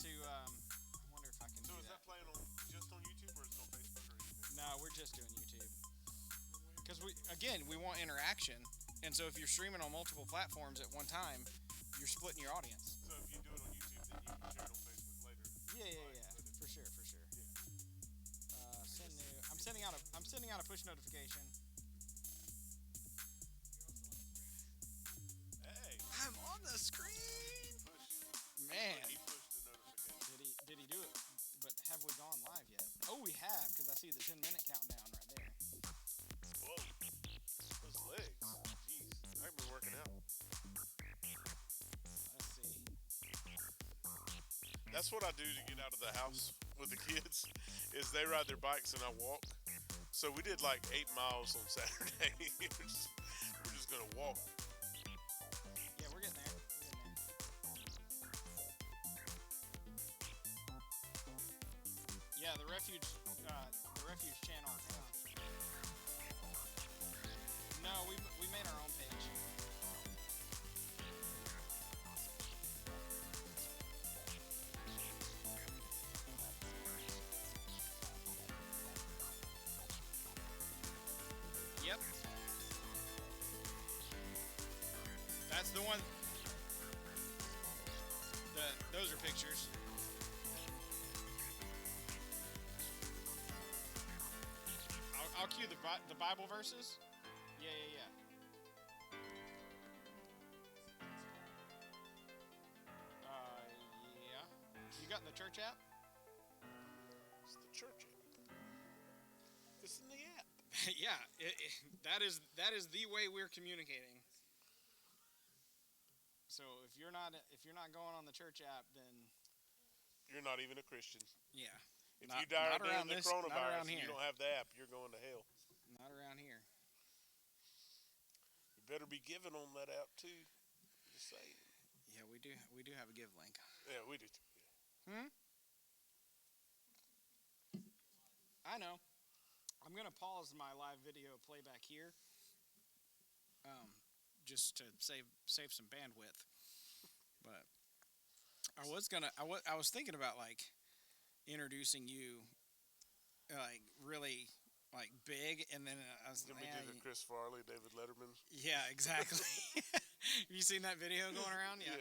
to. I wonder if I can. So do is that playing on just on YouTube or is it on Facebook or anything? No, we're just doing YouTube. Because we want interaction, and so if you're streaming on multiple platforms at one time, you're splitting your audience. So if you do it on YouTube, then you can share it on Facebook later. Yeah. For sure. Yeah. Send new. I'm sending out a push notification. Hey. I'm on the screen. Push. Man, He pushed the notification. did he do it? But have we gone live yet? Oh, we have, because I see the 10-minute countdown right there. Whoa. Those legs. Jeez. I've been working out. Let's see. That's what I do to get out of the house with the kids. Is they ride their bikes and I walk. So we did like 8 miles on Saturday. we're just gonna walk. Yeah, we're getting there. Yeah, the Refuge channel. Hang on. No, we made our own page. Yep. That's the one. Those are pictures. I'll cue the Bible verses. Yeah. Yeah. You got in the church app? It's the church app. It's in the app. Yeah. That is the way we're communicating. So if you're not going on the church app, then You're not even a Christian. yeah. If you die during the coronavirus and here. you don't have the app, you're going to hell. Not around here. You better be giving on that app too. Just saying. Yeah, we do have a give link. Yeah, we do too. Yeah. I know. I'm gonna pause my live video playback here, just to save some bandwidth. But I was thinking about like introducing you, like really like big, and then I was Then we do the Chris Farley, David Letterman. Yeah, exactly. Have you seen that video going around? Yeah.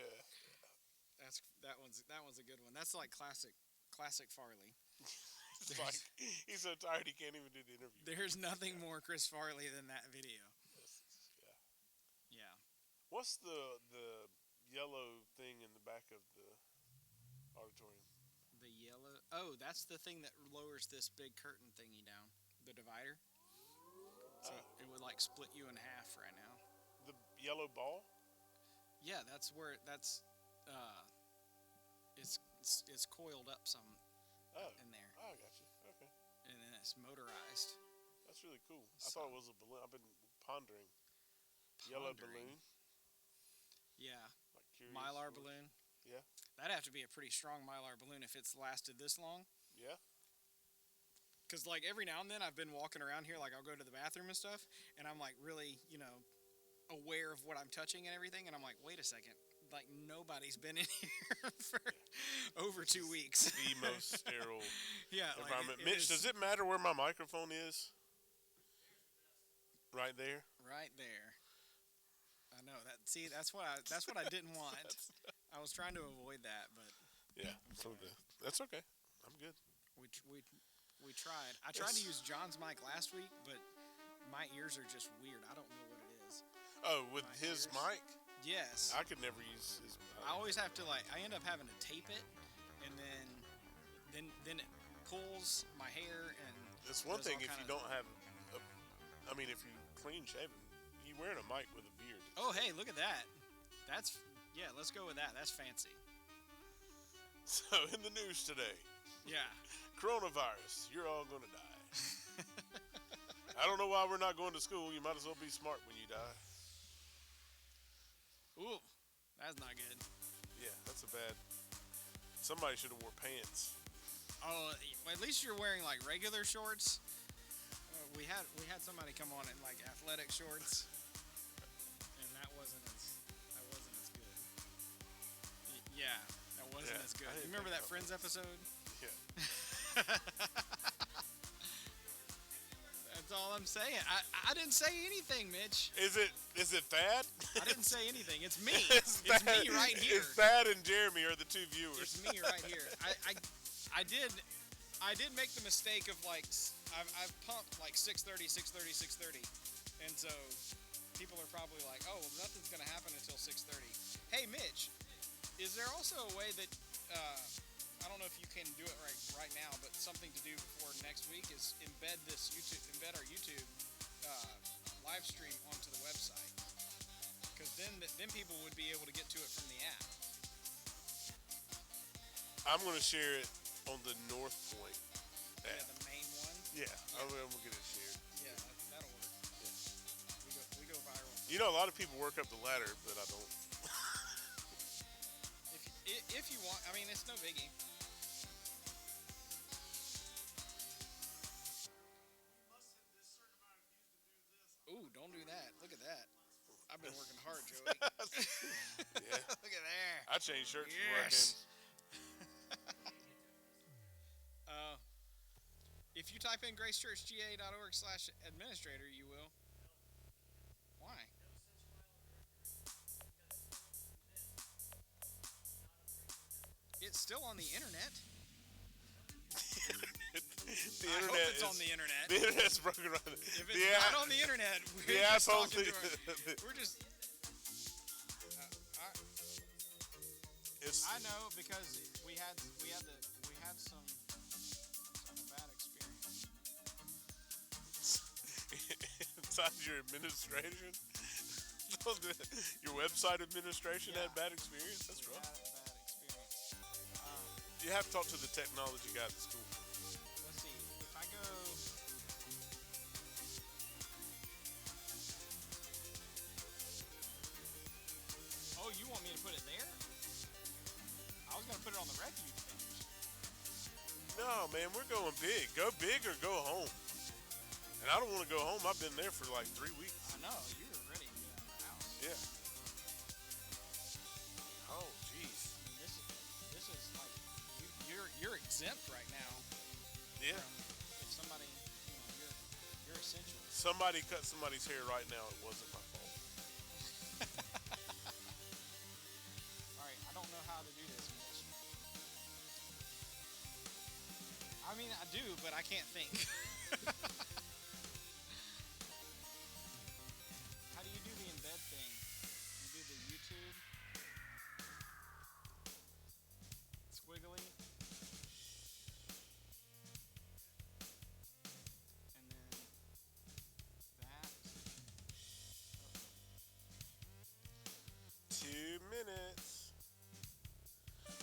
That one's a good one. That's like classic Farley. It's like he's so tired he can't even do the interview. There's nothing more Chris Farley than that video. Yeah. What's the yellow thing in the back of the auditorium? The yellow. Oh, that's the thing that lowers this big curtain thingy down. The divider. So it would like split you in half right now. The yellow ball? Yeah, that's where it's coiled up some in there. Oh, I got you. Okay. And then it's motorized. That's really cool. I thought it was a balloon. I've been pondering. Yellow balloon. Yeah. Like curious Mylar balloon. Yeah. That'd have to be a pretty strong Mylar balloon if it's lasted this long. Yeah. Because like every now and then I've been walking around here, like I'll go to the bathroom and stuff, and I'm like really, aware of what I'm touching and everything, and I'm like, wait a second, like nobody's been in here for over 2 weeks. The most sterile environment. Like Mitch, does it matter where my microphone is? Right there. Right there. I know that. See, that's what I didn't want. I was trying to avoid that, but yeah, that's okay. I'm good. We tried. I tried to use John's mic last week, but my ears are just weird. I don't know what it is. Oh, with his mic? Yes. I could never use his mic. I always have to I end up having to tape it, and then it pulls my hair and. It's one thing if you don't have if you're clean shaven, you wearing a mic with a beard. Oh, hey, look at that. Let's go with that. That's fancy. So, in the news today. Yeah. Coronavirus. You're all going to die. I don't know why we're not going to school. You might as well be smart when you die. Ooh, that's not good. Yeah, that's a bad. Somebody should have wore pants. Oh, well, at least you're wearing like regular shorts. We had somebody come on in like athletic shorts, and that wasn't as good. Yeah, that wasn't as good. I didn't You remember think that about Friends episode? Yeah. That's all I'm saying. I didn't say anything, Mitch. Is it Thad? I didn't say anything. It's me. It's It's Thad, me right here. It's Thad and Jeremy are the two viewers. It's me right here. I did make the mistake of like I've pumped like 6:30, 6:30, 6:30, and so people are probably like, oh, well, nothing's gonna happen until 6:30. Hey, Mitch, is there also a way that I don't know if you can do it right now, but something to do before next week is embed our YouTube live stream onto the website, because then people would be able to get to it from the app. I'm going to share it on the North Point Yeah, app. the main one. Yeah, I'm going to get it shared. Yeah, that'll work. Yeah. We go viral. You know, a lot of people work up the ladder, but I don't. If you want, I mean, it's no biggie. Ooh, don't do that. Look at that. I've been working hard, Joey. Yeah. Look at there. I changed shirts before I Yes. came. If you type in gracechurchga.org/administrator, you will. Why? It's still on the internet. The I internet hope it's is on the internet. The internet's broken around. If it's not on the internet, we're the just assholes. talking to we're just. I know because we had some bad experience. Inside your administration, your website administration had bad experience. That's We rough. had a bad experience. You have to talk to the technology guy at the school. Let's see. If I go. Oh, you want me to put it there? I was gonna put it on the Refuge page. No, man, we're going big. Go big or go home. And I don't want to go home. I've been there for like 3 weeks. I know you were ready to get out of the house. Yeah. Oh, jeez. This is like you're exempt right now. Yeah. If somebody, you're essential. Somebody cut somebody's hair right now. It wasn't my fault. All right, I don't know how to do this, Mitch. I mean, I do, but I can't think. How do you do the embed thing? You do the YouTube squiggly, and then that. 2 minutes.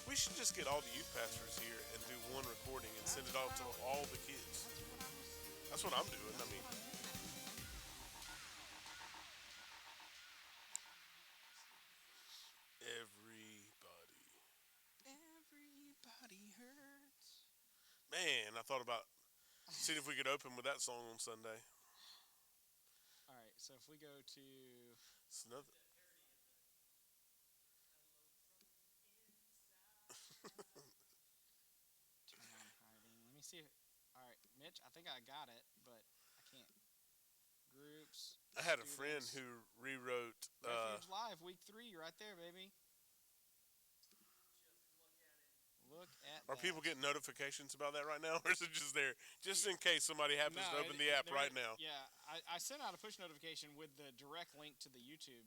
We should just get all the youth pastors here and do one recording and send it out to all the kids. That's what I'm doing. I mean, Everybody hurts. man, I thought about seeing if we could open with that song on Sunday. All right, so if we go to It's another. turn on hiding, let me see. All right, Mitch, I think I got it, but I can't. Groups. I had a friend students. who rewrote. Refuge Live week 3, right there, baby. Look at Are that. people getting notifications about that right now, or is it just there, just in case somebody happens to open the app right now? Yeah, I sent out a push notification with the direct link to the YouTube.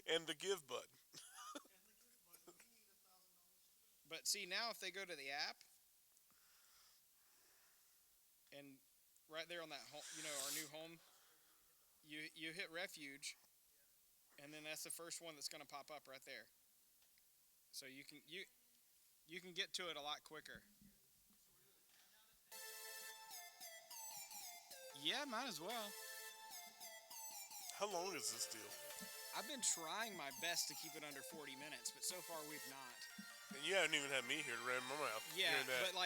And the give button. But see, now if they go to the app, and right there on that home, our new home, you hit Refuge, and then that's the first one that's going to pop up right there. So you can get to it a lot quicker. Yeah, might as well. How long is this deal? I've been trying my best to keep it under 40 minutes, but so far we've not. And you haven't even had me here to ram my mouth. Yeah, hearing that. but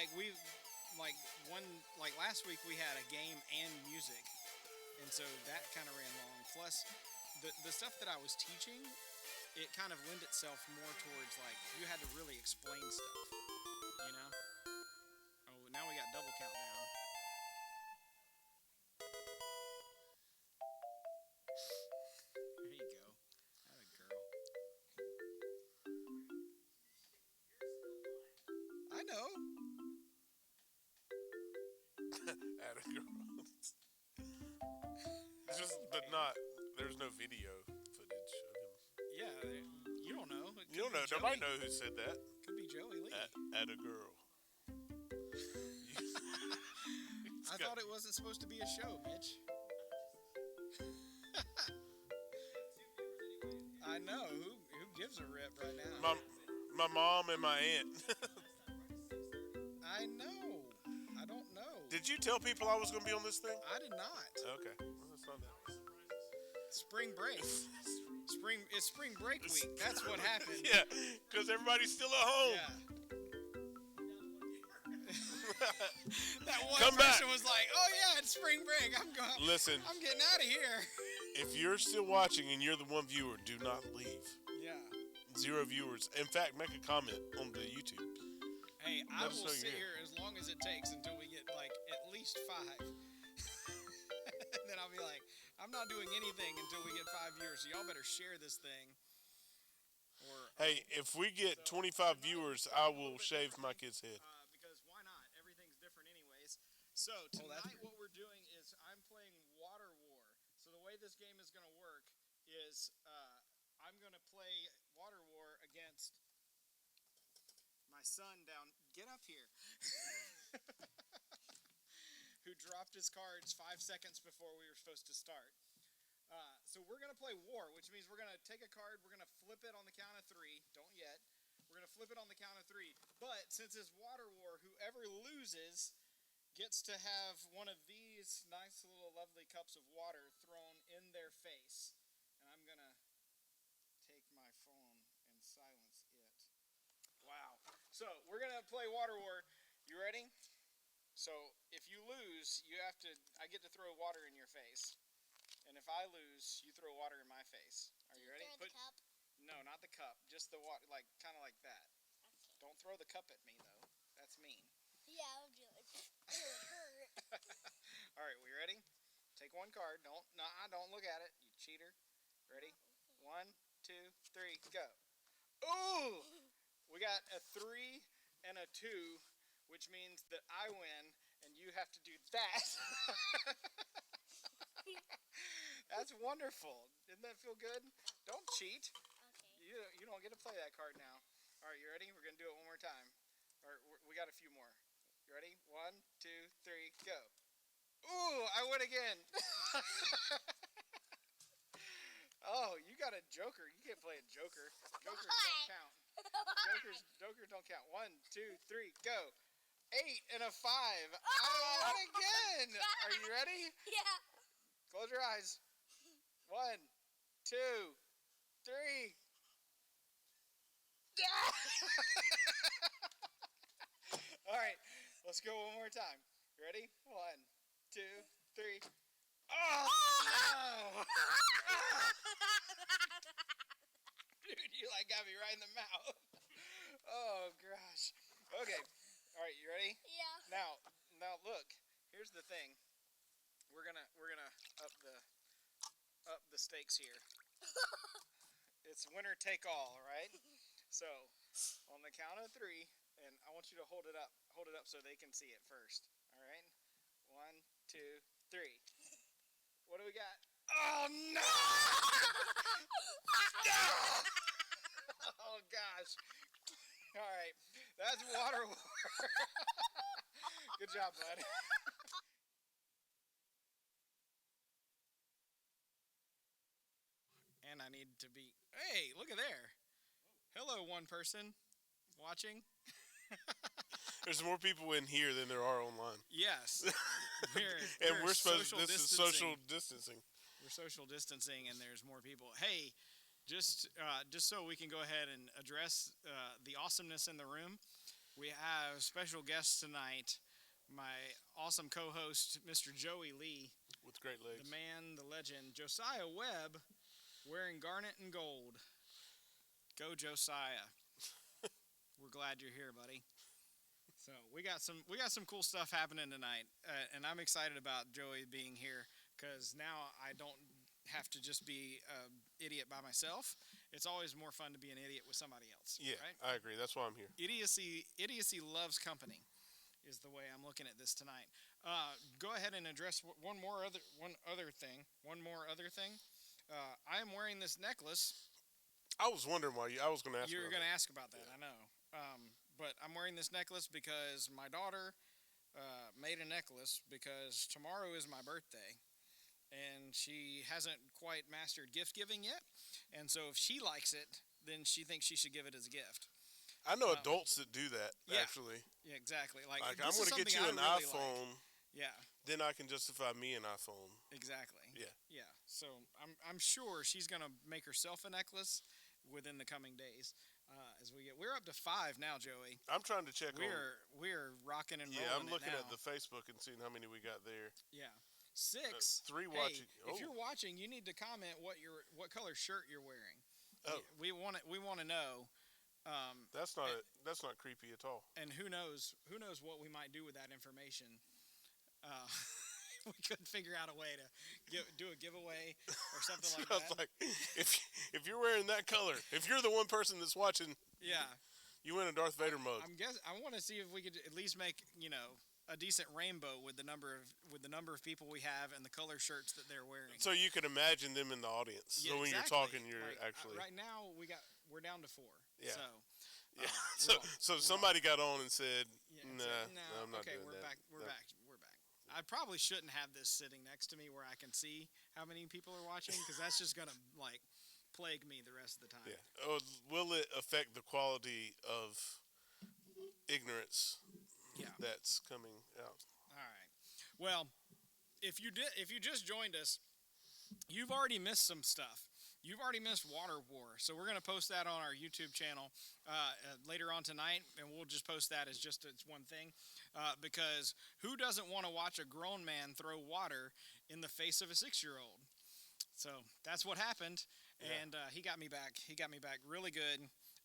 last week we had a game and music, and and so that kind of ran long. Plus, the stuff that I was teaching, it kind of lent itself more towards like you had to really explain stuff, you know. Oh, now we got double countdown. There you go. That a girl. I know. At a girl. Just, but not. There's no video footage of him. Yeah, you don't know. It You don't could know. be Nobody Joey. knows who said that. Could be Joey Lee. At a girl. I thought it wasn't supposed to be a show, bitch. I know. Who gives a rip right now? My mom and my aunt. I know. I don't know. Did you tell people I was going to be on this thing? I did not. Okay. Well, that's not that. Spring break. It's spring break week. That's what happened. Yeah, because everybody's still at home. Yeah. That one Come person back. was like, "Oh yeah, it's spring break. I'm going. Listen, I'm getting out of here." if you're still watching and you're the one viewer, do not leave. Yeah. 0 viewers. In fact, make a comment on the YouTube. Hey, I Let us will know sit you're here as long as it takes until we get like at least 5. And then I'll be like, I'm not doing anything until we get 5 viewers. So y'all better share this thing. Or Hey, if we get 25 viewers, I will shave my kid's head. because why not? Everything's different anyways. So tonight what we're doing is I'm playing Water War. So the way this game is going to work is I'm going to play Water War against my son down. Get up here. Who dropped his cards 5 seconds before we were supposed to start. So we're going to play War, which means we're going to take a card, we're going to flip it on the count of 3. Don't yet. We're going to flip it on the count of 3. But since it's Water War, whoever loses gets to have one of these nice little lovely cups of water thrown in their face. And I'm going to take my phone and silence it. Wow. So we're going to play Water War. You ready? So if you lose, I get to throw water in your face. And if I lose, you throw water in my face. Are you ready? Throw the cup. No, not the cup. Just the water, like kind of like that. Okay. Don't throw the cup at me though. That's mean. Yeah, I'll do it. It would hurt. All right, we ready? Take one card. Don't look at it, you cheater. Ready? 1, 2, 3, go. Ooh! We got a 3 and a 2, which means that I win, and you have to do that. That's wonderful. Didn't that feel good? Don't cheat. Okay. You don't get to play that card now. All right, you ready? We're gonna do it one more time. All right, we got a few more. You ready? 1, 2, 3, go. Ooh, I win again. Oh, you got a joker. You can't play a joker. Jokers don't count. Jokers don't count. 1, 2, 3, go. 8 and a 5. I won again. Are you ready? Yeah. Close your eyes. 1, 2, 3. All right, let's go one more time. You ready? 1, 2, 3. Oh no! Dude, you like got me right in the mouth. Oh gosh. Okay. All right, you ready? Yeah. Now look. Here's the thing. We're gonna up the stakes here. It's winner take all, right? So on the count of 3, and I want you to hold it up so they can see it first. All right. 1, 2, 3. What do we got? Oh no! Oh gosh. All right, that's Water War. Good job, bud. And I need to be. Hey, look at there. Hello, one person watching. There's more people in here than there are online. Yes. We're supposed. This is social distancing. We're social distancing, and there's more people. Hey, just so we can go ahead and address the awesomeness in the room, we have special guests tonight. My awesome co-host, Mr. Joey Lee. with great legs. The man, the legend, Josiah Webb, wearing garnet and gold. Go Josiah. We're glad you're here, buddy. So we got some cool stuff happening tonight, and I'm excited about Joey being here because now I don't have to just be an idiot by myself. It's always more fun to be an idiot with somebody else. Yeah, right? I agree. That's why I'm here. Idiocy loves company, is the way I'm looking at this tonight. Go ahead and address one other thing. I am wearing this necklace. I was wondering why I was going to ask. You were going to ask about that, I know. But I'm wearing this necklace because my daughter made a necklace because tomorrow is my birthday, and she hasn't quite mastered gift giving yet. And so if she likes it, then she thinks she should give it as a gift. I know adults that do that, yeah. actually. Yeah, exactly. Like I'm going to get you an really iPhone. Like. Yeah. Then I can justify me an iPhone. Exactly. Yeah. Yeah. So I'm sure she's going to make herself a necklace within the coming days. We're up to 5 now, Joey. I'm trying to check. We're rocking and rolling. Yeah, I'm looking at the Facebook and seeing how many we got there. Yeah, 6. 3 hey, watching. If you're watching, you need to comment what color shirt you're wearing. Oh, we want to know. That's not creepy at all. And who knows what we might do with that information. We couldn't figure out a way to do a giveaway or something like that. Like, if you're wearing that color, if you're the one person that's watching, yeah, you win a Darth Vader mode. I want to see if we could at least make a decent rainbow with the number of people we have and the color shirts that they're wearing. So you can imagine them in the audience. Yeah, so when exactly. you're talking, you're like, actually right now we're down to 4. Yeah. So. Yeah. So somebody got on and said, "No, I'm not doing we're that." back. We're back. I probably shouldn't have this sitting next to me where I can see how many people are watching because that's just gonna plague me the rest of the time. Yeah. Oh, will it affect the quality of ignorance? Yeah. That's coming out. All right. Well, if you just joined us, you've already missed some stuff. You've already missed Water War, so we're going to post that on our YouTube channel later on tonight, and we'll just post that as just it's one thing, because who doesn't want to watch a grown man throw water in the face of a 6-year-old? So that's what happened, and he got me back. He got me back really good,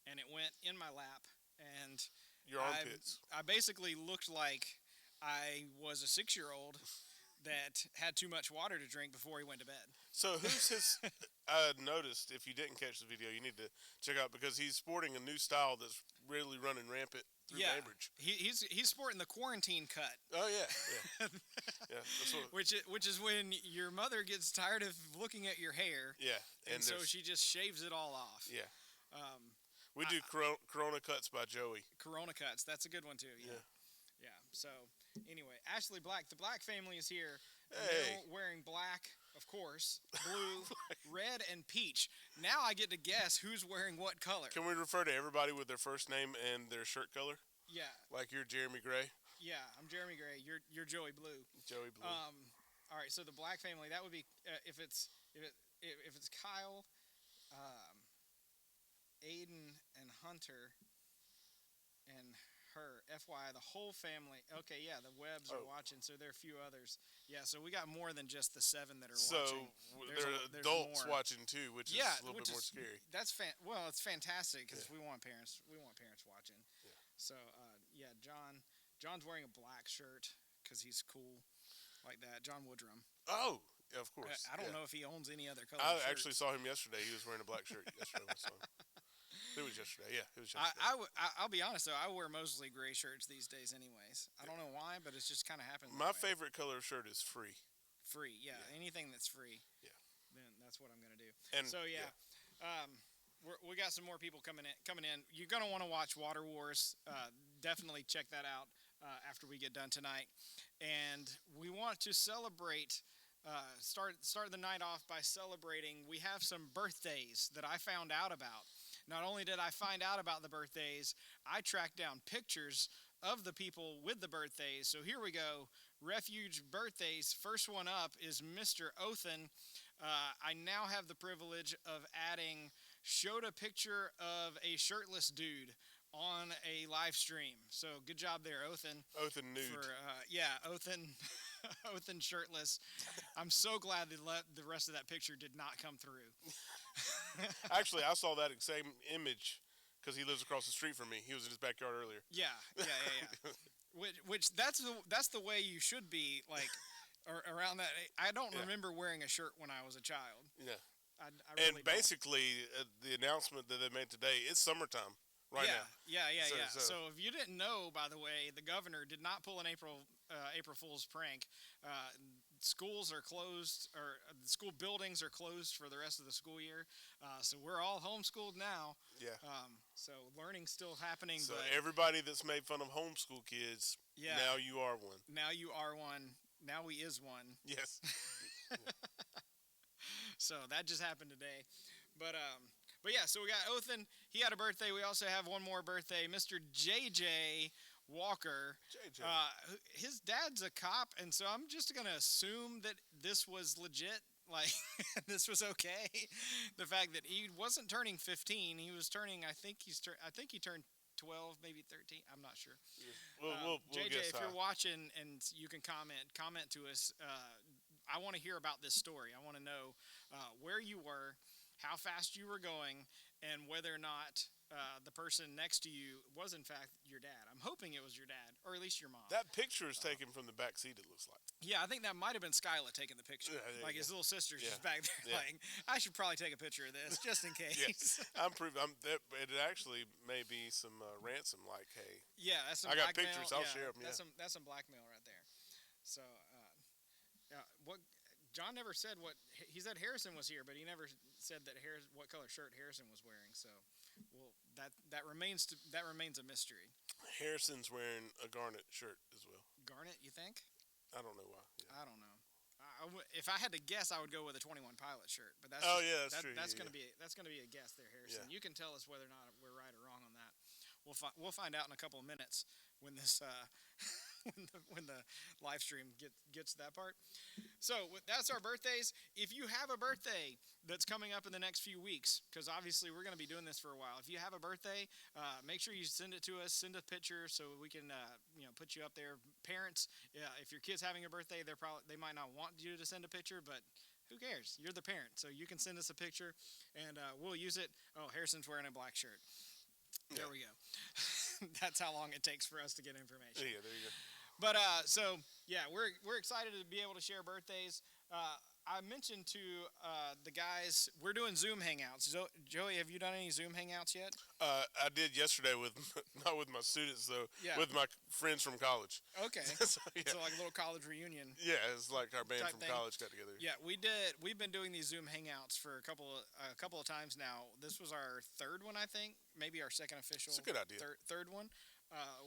and it went in my lap, and your armpits. I basically looked like I was a 6-year-old that had too much water to drink before he went to bed. So who's his? I noticed, if you didn't catch the video, you need to check out because he's sporting a new style that's really running rampant through Bainbridge. He's sporting the quarantine cut. Oh yeah. That's which is when your mother gets tired of looking at your hair. Yeah, and so she just shaves it all off. Yeah. We do Corona cuts by Joey. Corona cuts. That's a good one too. Yeah. So anyway, Ashley Black, the Black family is here. Hey. They're wearing black, of course, blue, red, and peach. Now I get to guess who's wearing what color. Can we refer to everybody with their first name and their shirt color? Yeah. Like you're Jeremy Gray. Yeah, I'm Jeremy Gray. You're Joey Blue. Joey Blue. All right. So the Black family, that would be if it's Kyle, Aiden, and Hunter, and her, FYI, the whole family. Okay, yeah, the Webbs are watching, so there are a few others. Yeah, so we got more than just the 7 that are watching. So there are adults watching too, which is a little bit more scary. That's it's fantastic because we want parents watching. Yeah. So John's wearing a black shirt because he's cool like that. John Woodrum. Oh, yeah, of course. I don't know if he owns any other color. I actually saw him yesterday. He was wearing a black shirt yesterday. It was yesterday. Yeah, it was yesterday. I'll be honest though. I wear mostly gray shirts these days, anyways. I don't know why, but it's just kind of happened. My favorite color of shirt is free. Free, yeah. Anything that's free. Yeah. Then that's what I'm gonna do. And so we got some more people coming in. You're gonna want to watch Water Wars. Definitely check that out after we get done tonight. And we want to celebrate. Start the night off by celebrating. We have some birthdays that I found out about. Not only did I find out about the birthdays, I tracked down pictures of the people with the birthdays. So here we go. Refuge birthdays. First one up is Mr. Othan. I now have the privilege of showed a picture of a shirtless dude on a live stream. So good job there, Othan. Othan nude. Othan. Othan shirtless. I'm so glad the rest of that picture did not come through. Actually, I saw that same image because he lives across the street from me. He was in his backyard earlier. Yeah. Which that's the way you should be, like, around that. I don't Yeah. remember wearing a shirt when I was a child. Yeah. I And really don't. basically, the announcement that they made today, it's summertime right now. Yeah. So- So if you didn't know, by the way, the governor did not pull an April Fool's prank. Schools are closed, or the school buildings are closed for the rest of the school year. So we're all homeschooled now. Yeah. So learning's still happening, So but everybody that's made fun of homeschool kids, yeah, now you are one. now you are one. Now we is one. Yes. So that just happened today. But yeah, so we got Othan. He had a birthday. We also have one more birthday, Mr. JJ Walker. JJ. His dad's a cop, and so I'm just gonna assume that this was legit. Like, this was okay. The fact that he wasn't turning 15, he was turning. I think he turned 12, maybe 13. I'm not sure. We'll JJ, guess if high. you're watching and you can comment to us. I want to hear about this story. I want to know where you were, how fast you were going, and whether or not the person next to you was in fact your dad. I'm hoping it was your dad, or at least your mom. That picture is taken from the back seat, it looks like. Yeah, I think that might have been Skyla taking the picture. Yeah, there you Like go. his little sister's Yeah. just back there. Yeah. Like, I should probably take a picture of this just in case. Yeah. It actually may be some ransom, like, hey, Yeah, that's some I got blackmail. pictures, I'll Yeah, share 'em, That's yeah. that's some blackmail right there. So, what John never said what he said. Harrison was here, but he never said that what color shirt Harrison was wearing. So, well, that remains a mystery. Harrison's wearing a garnet shirt as well. Garnet, you think? I don't know why. Yeah. I don't know. If I had to guess, I would go with a 21 Pilot shirt. But that's Oh, just- yeah, that's true. That's Yeah, gonna be a guess there, Harrison. Yeah. You can tell us whether or not we're right or wrong on that. We'll find out in a couple of minutes when this when the live stream gets to that part. So that's our birthdays. If you have a birthday that's coming up in the next few weeks, because obviously we're going to be doing this for a while. If you have a birthday, make sure you send it to us. Send a picture so we can put you up there. Parents, if your kid's having a birthday, they might not want you to send a picture, but who cares? You're the parent, so you can send us a picture, and we'll use it. Oh, Harrison's wearing a black shirt. There we go. That's how long it takes for us to get information. Yeah, there you go. But so yeah, we're excited to be able to share birthdays. I mentioned to the guys we're doing Zoom hangouts. Joey, have you done any Zoom hangouts yet? I did yesterday with not with my students though, Yeah. with my friends from college. Okay. So, yeah. So like a little college reunion. Yeah, it's like our band Type from thing. college got together. Yeah, we did. We've been doing these Zoom hangouts for a couple of times now. This was our third one, I think, maybe our second official. It's a good idea. Third one,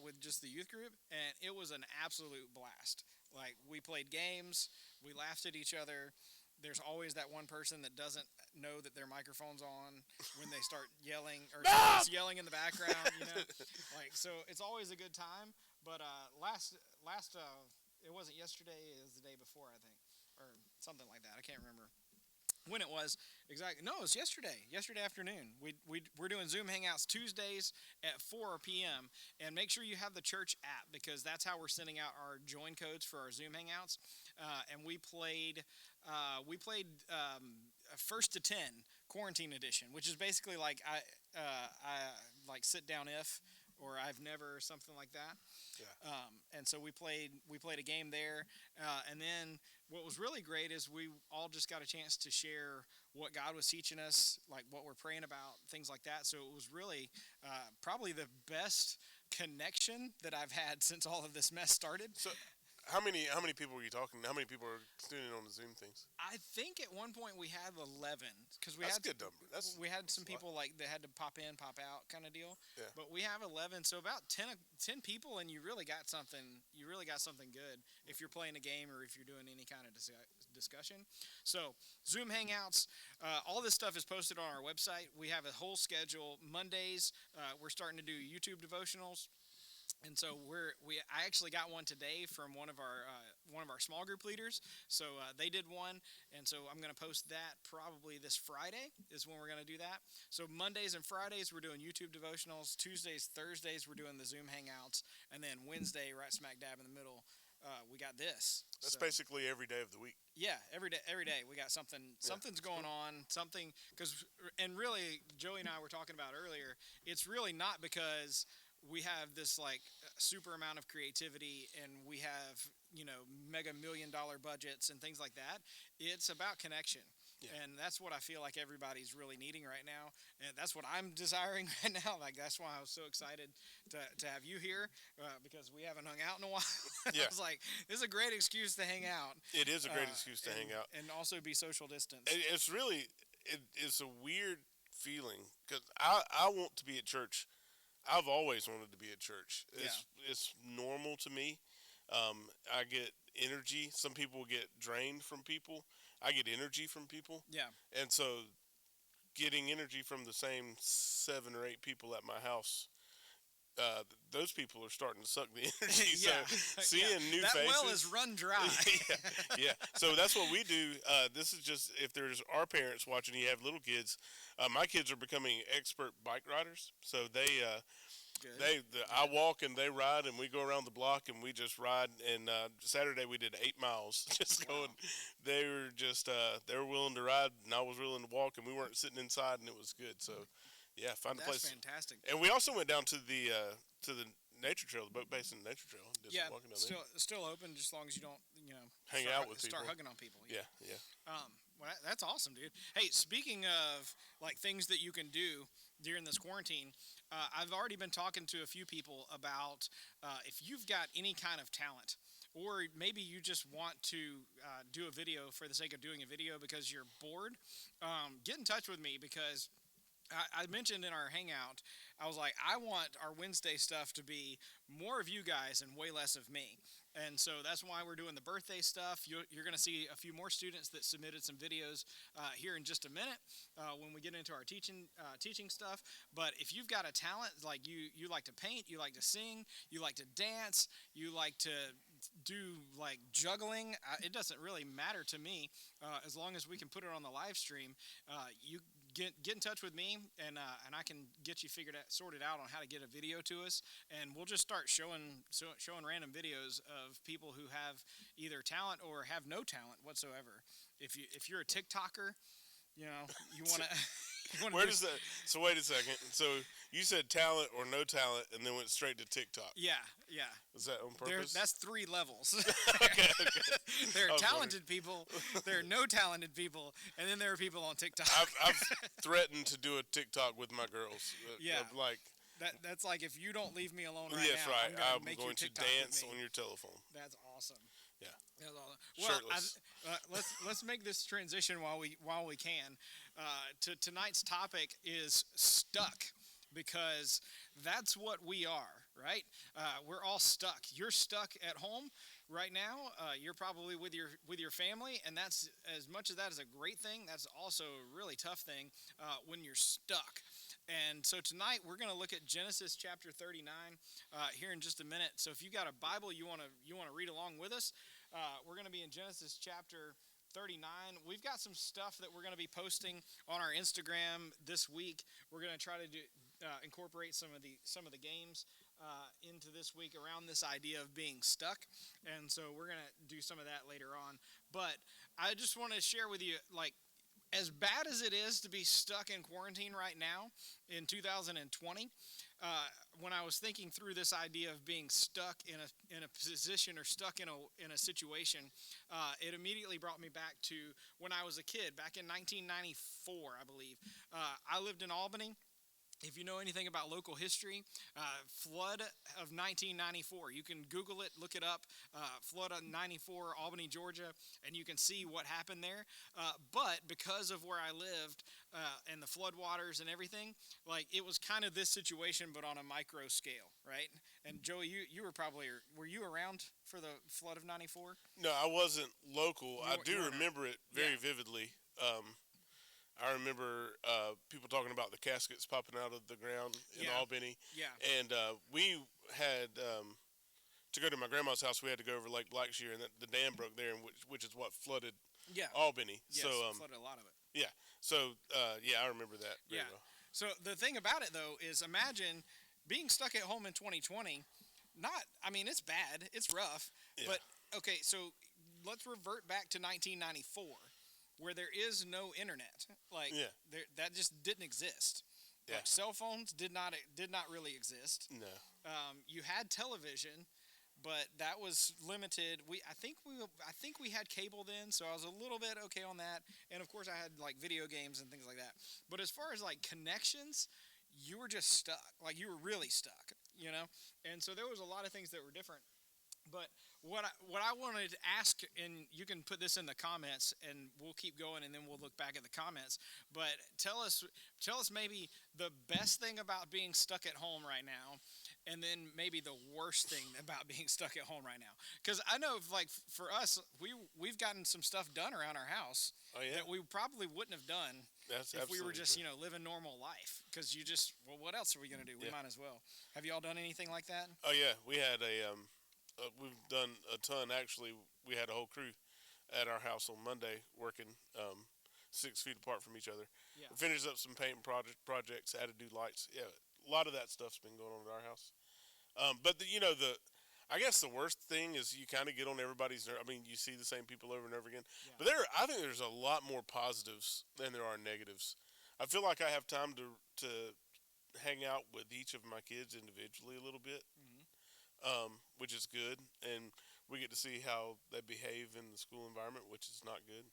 with just the youth group, and it was an absolute blast. Like, we played games, we laughed at each other. There's always that one person that doesn't know that their microphone's on when they start yelling, or someone's yelling in the background. Like, so it's always a good time. But last it wasn't yesterday, it was the day before, I think, or something like that. I can't remember when it was exactly. No, it was yesterday afternoon. We're doing Zoom hangouts Tuesdays at 4 p.m. and make sure you have the church app, because that's how we're sending out our join codes for our Zoom hangouts. And we played First to 10 Quarantine Edition, which is basically like I like Sit Down If, or I've Never, or something like that. Yeah. And so we played a game there, and then what was really great is we all just got a chance to share what God was teaching us, like what we're praying about, things like that. So it was really probably the best connection that I've had since all of this mess started. So, how many people were you talking? How many people are tuning in on the Zoom things? I think at one point we had 11, because we That's had a good number. we had some that's a lot. people like that had to pop in, pop out kind of deal. Yeah. But we have 11, so about 10 people, and you really got something. You really got something good if you're playing a game or if you're doing any kind of discussion. So Zoom hangouts, all this stuff is posted on our website. We have a whole schedule. Mondays, we're starting to do YouTube devotionals. And so I actually got one today from one of our small group leaders. So they did one, and so I'm going to post that probably this Friday is when we're going to do that. So Mondays and Fridays we're doing YouTube devotionals. Tuesdays, Thursdays we're doing the Zoom hangouts, and then Wednesday, right smack dab in the middle, we got this. That's So, basically every day of the week. yeah, every day we got something. Something's going on. Something and really, Joey and I were talking about earlier. It's really not because we have this like super amount of creativity and we have mega $1 million budgets and things like that. It's about connection. Yeah. And that's what I feel like everybody's really needing right now, and that's what I'm desiring right now. Like that's why I was so excited to have you here because we haven't hung out in a while. I Yeah. was like, this is a great excuse to hang out. It is a great excuse to and, hang out. and also be social distance. It's really it's a weird feeling because I want to be at church. I've always wanted to be at church. It's normal to me. I get energy. Some people get drained from people. I get energy from people. Yeah. And so getting energy from the same 7 or 8 people at my house, those people are starting to suck the energy. Yeah. So seeing new that faces. well is run dry. yeah. So that's what we do. This is just if there's our parents watching, you have little kids. My kids are becoming expert bike riders. So I walk and they ride, and we go around the block and we just ride. And Saturday we did 8 miles, just going. They were just they were willing to ride, and I was willing to walk, and we weren't sitting inside, and it was good. So yeah, find a place. That's fantastic. And we also went down to the nature trail, the Boat Basin Nature Trail. Did some walking down still open, just as long as you don't hang start, out with people. start hugging on people. Yeah. Well, that's awesome, dude. Hey, speaking of like things that you can do during this quarantine, I've already been talking to a few people about if you've got any kind of talent, or maybe you just want to do a video for the sake of doing a video because you're bored. Get in touch with me because I mentioned in our hangout, I was like, I want our Wednesday stuff to be more of you guys and way less of me. And so that's why we're doing the birthday stuff. You're going to see a few more students that submitted some videos here in just a minute when we get into our teaching stuff. But if you've got a talent, like you like to paint, you like to sing, you like to dance, you like to do like juggling, it doesn't really matter to me as long as we can put it on the live stream. You get in touch with me, and I can get you sorted out on how to get a video to us, and we'll just start showing random videos of people who have either talent or have no talent whatsoever. If you're a TikToker, you want to. Where does that? So wait a second. So you said talent or no talent, and then went straight to TikTok. Yeah. Was that on purpose? That's 3 levels. okay. There are talented people, there are no talented people, and then there are people on TikTok. I've threatened to do a TikTok with my girls. Yeah. Like that's like if you don't leave me alone right yes, now. right. I'm going to to dance on your telephone. That's awesome. Yeah. That's awesome. Shirtless. Let's make this transition while we can. Tonight's topic is stuck, because that's what we are, right? We're all stuck. You're stuck at home right now. You're probably with your family, and that's, as much as that is a great thing, that's also a really tough thing when you're stuck. And so tonight we're going to look at Genesis chapter 39 here in just a minute. So if you got a Bible, you want to read along with us. We're going to be in Genesis chapter 39. We've got some stuff that we're going to be posting on our Instagram this week. We're going to try to incorporate some of the games into this week around this idea of being stuck, and so we're going to do some of that later on. But I just want to share with you, like, as bad as it is to be stuck in quarantine right now in 2020, when I was thinking through this idea of being stuck in a position or stuck in a situation, it immediately brought me back to when I was a kid, back in 1994, I believe. I lived in Albany. If you know anything about local history, flood of 1994. You can Google it, look it up, flood of 94, Albany, Georgia, and you can see what happened there. But because of where I lived and the floodwaters and everything, like, it was kind of this situation, but on a micro scale, right? And Joey, you were you around for the flood of 94? No, I wasn't local. I do remember it very vividly. I remember people talking about the caskets popping out of the ground in Albany. Yeah. And we had, to go to my grandma's house, we had to go over Lake Blackshear, and the dam broke there, which is what flooded Albany. Yes, so, flooded a lot of it. Yeah. So, I remember that very well. So the thing about it, though, is imagine being stuck at home in 2020, not. I mean, it's bad. It's rough. Yeah. But okay, so let's revert back to 1994, where there is no internet. Like, Yeah. that just didn't exist. Yeah. Like, cell phones did not really exist. No. You had television, but that was limited. I think we had cable then, so I was a little bit okay on that. And of course, I had like video games and things like that. But as far as like connections, you were just stuck. Like, you were really stuck, you know. And so there was a lot of things that were different. But what I wanted to ask, and you can put this in the comments, and we'll keep going, and then we'll look back at the comments. But tell us maybe the best thing about being stuck at home right now, and then maybe the worst thing about being stuck at home right now. Because I know, like, for us, we've gotten some stuff done around our house that we probably wouldn't have done if we were just living normal life. Because what else are we gonna do? We might as well. Have y'all done anything like that? Oh yeah, we had we've done a ton. Actually, we had a whole crew at our house on Monday working 6 feet apart from each other. Yeah. We finished up some painting projects, added new lights. Yeah, a lot of that stuff's been going on at our house. But I guess the worst thing is you kind of get on everybody's nerve. I mean, you see the same people over and over again. Yeah. But I think there's a lot more positives than there are negatives. I feel like I have time to hang out with each of my kids individually a little bit. Which is good, and we get to see how they behave in the school environment, which is not good.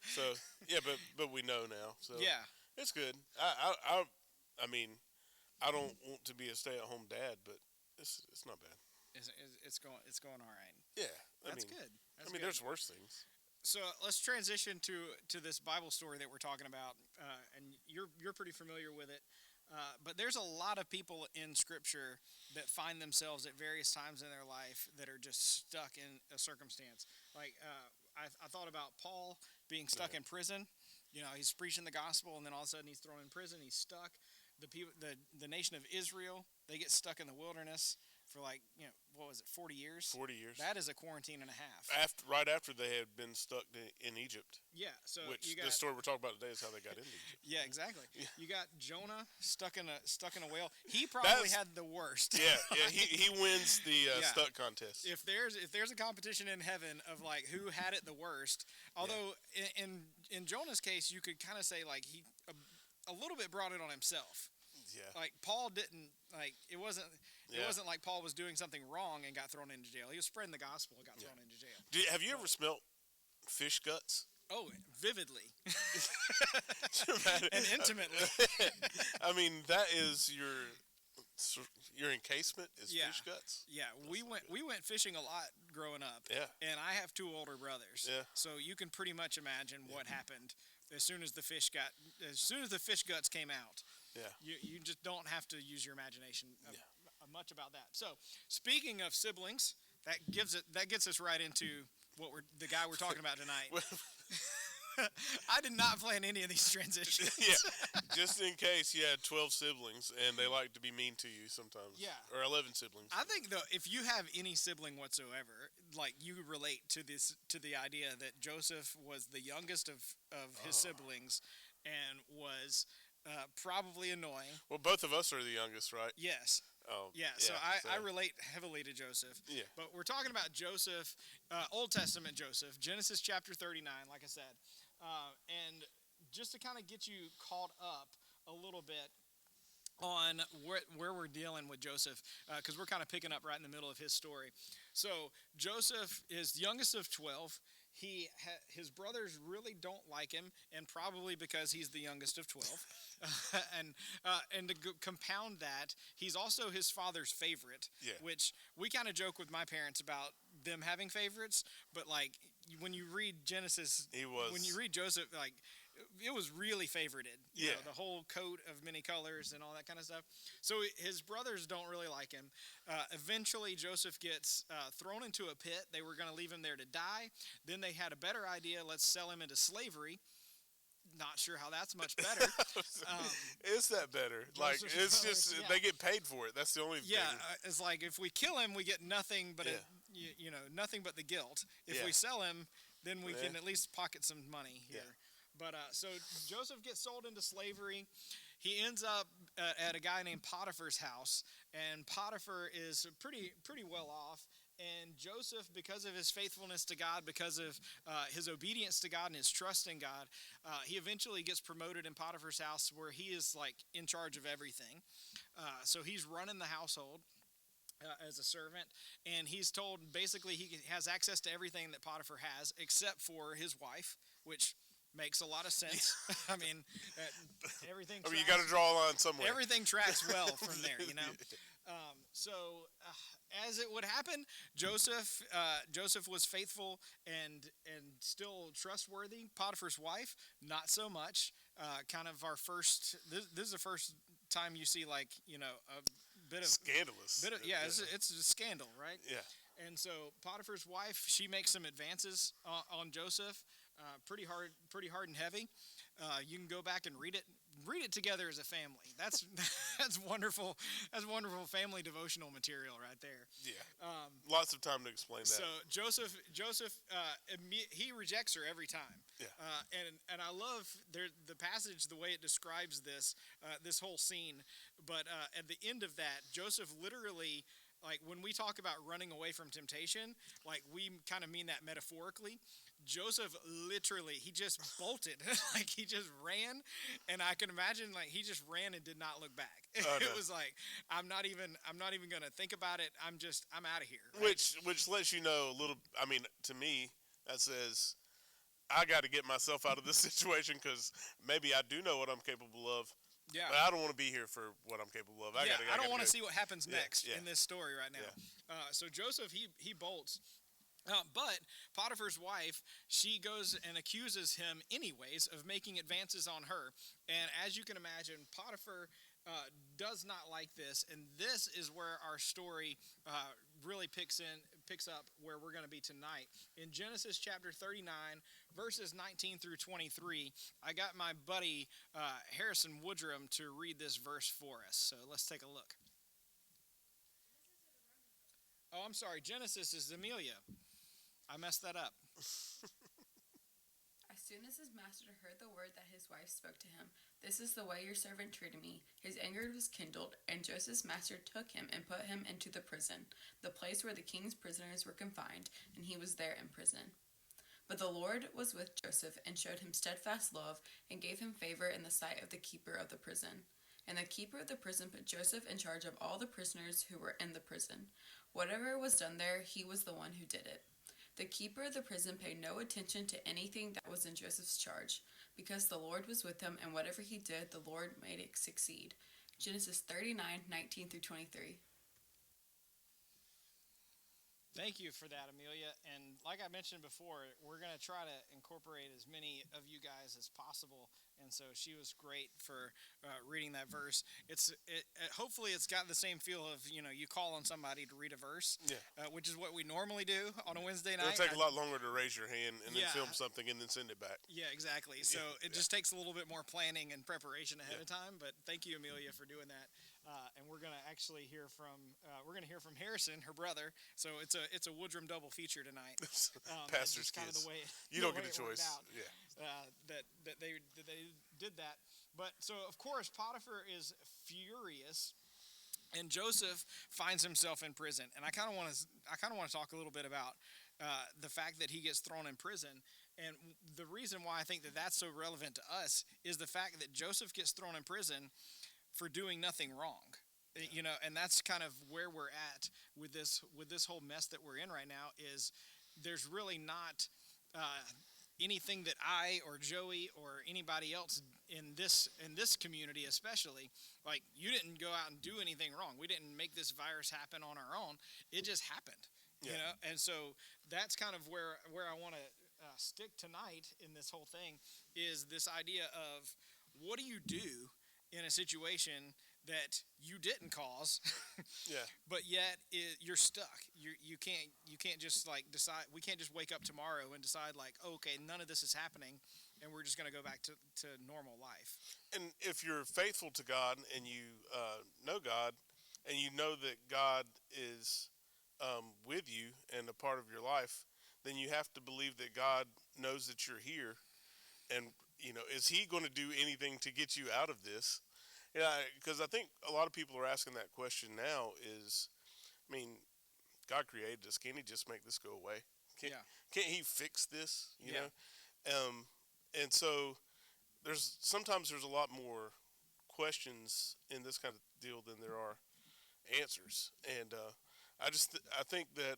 So yeah, but we know now. So Yeah. it's good. I mean, I don't want to be a stay-at-home dad, but it's not bad. It's going all right. Yeah, That's good. That's good. There's worse things. So let's transition to this Bible story that we're talking about, and you're pretty familiar with it. But there's a lot of people in Scripture that find themselves at various times in their life that are just stuck in a circumstance. Like, I thought about Paul being stuck in prison. You know, he's preaching the gospel, and then all of a sudden he's thrown in prison. He's stuck. The nation of Israel, they get stuck in the wilderness for like, what was it, 40 years? 40 years. That is a quarantine and a half. Right after they had been stuck in Egypt. Yeah. So which the story we're talking about today is how they got into Egypt. Yeah, exactly. Yeah. You got Jonah stuck in a whale. He probably had the worst. Yeah. He wins the stuck contest. If there's a competition in heaven of like who had it the worst, although in Jonah's case you could kind of say like he a little bit brought it on himself. Yeah. Like Paul didn't it wasn't like Paul was doing something wrong and got thrown into jail. He was spreading the gospel and got thrown into jail. Have you ever smelt fish guts? Oh, vividly. And intimately. I mean, that is your encasement is fish guts. Yeah, we went fishing a lot growing up. Yeah. And I have 2 older brothers. Yeah. So you can pretty much imagine what happened as soon as the fish guts came out. Yeah. You just don't have to use your imagination much about that. So, speaking of siblings, that gets us right into the guy we're talking about tonight. I did not plan any of these transitions. Yeah, just in case you had 12 siblings and they like to be mean to you sometimes. Yeah. Or 11 siblings. I think though, if you have any sibling whatsoever, like you relate to the idea that Joseph was the youngest of his siblings and was probably annoying. Well, both of us are the youngest, right? Yes. Oh, yeah. So I relate heavily to Joseph. Yeah. But we're talking about Joseph, Old Testament Joseph, Genesis chapter 39, like I said. And just to kind of get you caught up a little bit on where we're dealing with Joseph, because we're kind of picking up right in the middle of his story. So Joseph is the youngest of 12. His brothers really don't like him, and probably because he's the youngest of 12. And to compound that, he's also his father's favorite, which we kind of joke with my parents about them having favorites. But like when you read Genesis, when you read Joseph, like it was really favorited. You know, the whole coat of many colors and all that kind of stuff. So his brothers don't really like him. Eventually, Joseph gets thrown into a pit. They were going to leave him there to die. Then they had a better idea. Let's sell him into slavery. Not sure how that's much better. Is that better? Like, it's just, they get paid for it. That's the only thing. Yeah, it's like if we kill him, we get nothing but nothing but the guilt. If we sell him, then we can at least pocket some money here. But so Joseph gets sold into slavery. He ends up at a guy named Potiphar's house, and Potiphar is pretty well off. And Joseph, because of his faithfulness to God, because of his obedience to God and his trust in God, he eventually gets promoted in Potiphar's house, where he is like in charge of everything. So he's running the household. As a servant, and he's told basically he has access to everything that Potiphar has except for his wife, which makes a lot of sense. I mean, everything. I mean, you got to draw a line somewhere. Everything tracks well from there, you know. So, as it would happen, Joseph was faithful and still trustworthy. Potiphar's wife, not so much. Kind of our first. This is the first time you see, like, you know, a bit of scandalous. Yeah, it's a scandal, right? Yeah. And so Potiphar's wife, she makes some advances on Joseph, pretty hard and heavy. You can go back and read it together as a family. That's that's wonderful. That's wonderful family devotional material right there. Yeah. Lots of time to explain that. So Joseph, he rejects her every time. Yeah. And I love the passage, the way it describes this whole scene. But at the end of that, Joseph literally, like, when we talk about running away from temptation, like, we kind of mean that metaphorically. Joseph literally, he just bolted. Like, he just ran, and I can imagine, like, he just ran and did not look back. Oh, no. It was like, I'm not even going to think about it. I'm out of here. Right? Which lets you know a little. I mean, to me, that says I got to get myself out of this situation, because maybe I do know what I'm capable of. Yeah. But I don't want to be here for what I'm capable of. I don't want to see what happens next in this story right now. Yeah. So Joseph, he bolts. But Potiphar's wife, she goes and accuses him anyways of making advances on her. And as you can imagine, Potiphar does not like this. And this is where our story really picks up where we're going to be tonight. In Genesis chapter 39, verses 19 through 23, I got my buddy Harrison Woodrum to read this verse for us. So let's take a look. Oh, I'm sorry. Genesis is Amelia. I messed that up. As soon as his master heard the word that his wife spoke to him, "This is the way your servant treated me," his anger was kindled, and Joseph's master took him and put him into the prison, the place where the king's prisoners were confined, and he was there in prison. But the Lord was with Joseph and showed him steadfast love and gave him favor in the sight of the keeper of the prison. And the keeper of the prison put Joseph in charge of all the prisoners who were in the prison. Whatever was done there, he was the one who did it. The keeper of the prison paid no attention to anything that was in Joseph's charge, because the Lord was with him, and whatever he did, the Lord made it succeed. Genesis 39:19 through 23. Thank you for that, Amelia. And like I mentioned before, we're going to try to incorporate as many of you guys as possible. And so she was great for reading that verse. Hopefully it's got the same feel of, you know, you call on somebody to read a verse, which is what we normally do on a Wednesday night. It'll take a lot longer to raise your hand and then film something and then send it back. Yeah, exactly. So it just takes a little bit more planning and preparation ahead of time. But thank you, Amelia, for doing that. And we're going to actually hear from Harrison, her brother. So it's a Woodrum double feature tonight. Pastor's kind kids. Of the way, you don't get a choice. That they did that. But so of course Potiphar is furious, and Joseph finds himself in prison. And I kind of want to talk a little bit about the fact that he gets thrown in prison. And the reason why I think that that's so relevant to us is the fact that Joseph gets thrown in prison for doing nothing wrong. You know, and that's kind of where we're at with this whole mess that we're in right now. Is there's really not anything that I or Joey or anybody else in this community, especially, like, you didn't go out and do anything wrong. We didn't make this virus happen on our own. It just happened. You know, and so that's kind of where I want to stick tonight in this whole thing, is this idea of what do you do in a situation that you didn't cause, but yet you're stuck. You can't just like decide. We can't just wake up tomorrow and decide like, oh, okay, none of this is happening, and we're just going to go back to normal life. And if you're faithful to God and you know God, and you know that God is with you and a part of your life, then you have to believe that God knows that you're here, and is he going to do anything to get you out of this? Yeah, because I think a lot of people are asking that question now. I mean, God created us. Can't He just make this go away? Can't Yeah. can't He fix this? Yeah. And so sometimes there's a lot more questions in this kind of deal than there are answers. And I think that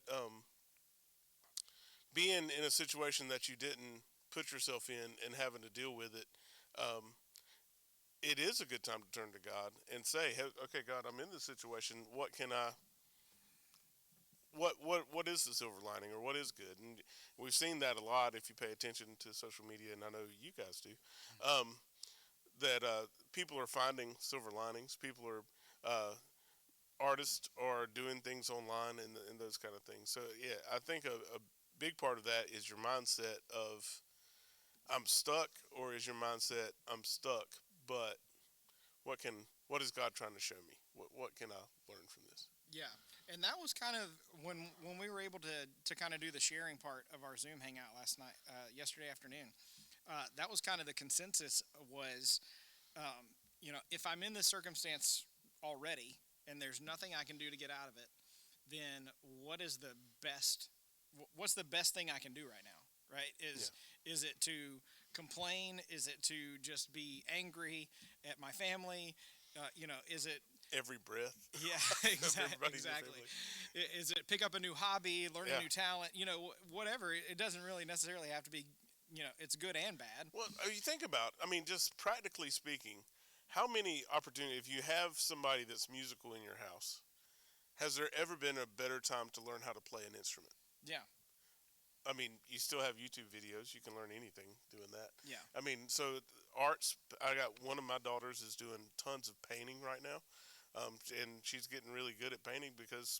being in a situation that you didn't put yourself in and having to deal with it, um, it is a good time to turn to God and say, hey, okay, God, I'm in this situation. What can I? What is the silver lining, or what is good? And we've seen that a lot if you pay attention to social media, and I know you guys do. Um, that people are finding silver linings. People are artists are doing things online and those kind of things. So yeah, I think a big part of that is your mindset of I'm stuck, or is your mindset I'm stuck, but what is God trying to show me? What can I learn from this? Yeah, and that was kind of when we were able to kind of do the sharing part of our Zoom hangout last night, yesterday afternoon. That was kind of the consensus was, if I'm in this circumstance already and there's nothing I can do to get out of it, then what's the best thing I can do right now? Right? Is it to complain? Is it to just be angry at my family? Is it Every breath. yeah, exactly. Is it pick up a new hobby, learn a new talent, whatever. It doesn't really necessarily have to be, it's good and bad. Well, you think about, I mean, just practically speaking, how many opportunities, if you have somebody that's musical in your house, has there ever been a better time to learn how to play an instrument? Yeah. I mean, you still have YouTube videos. You can learn anything doing that. Yeah. I mean, so arts, I got one of my daughters is doing tons of painting right now. And she's getting really good at painting because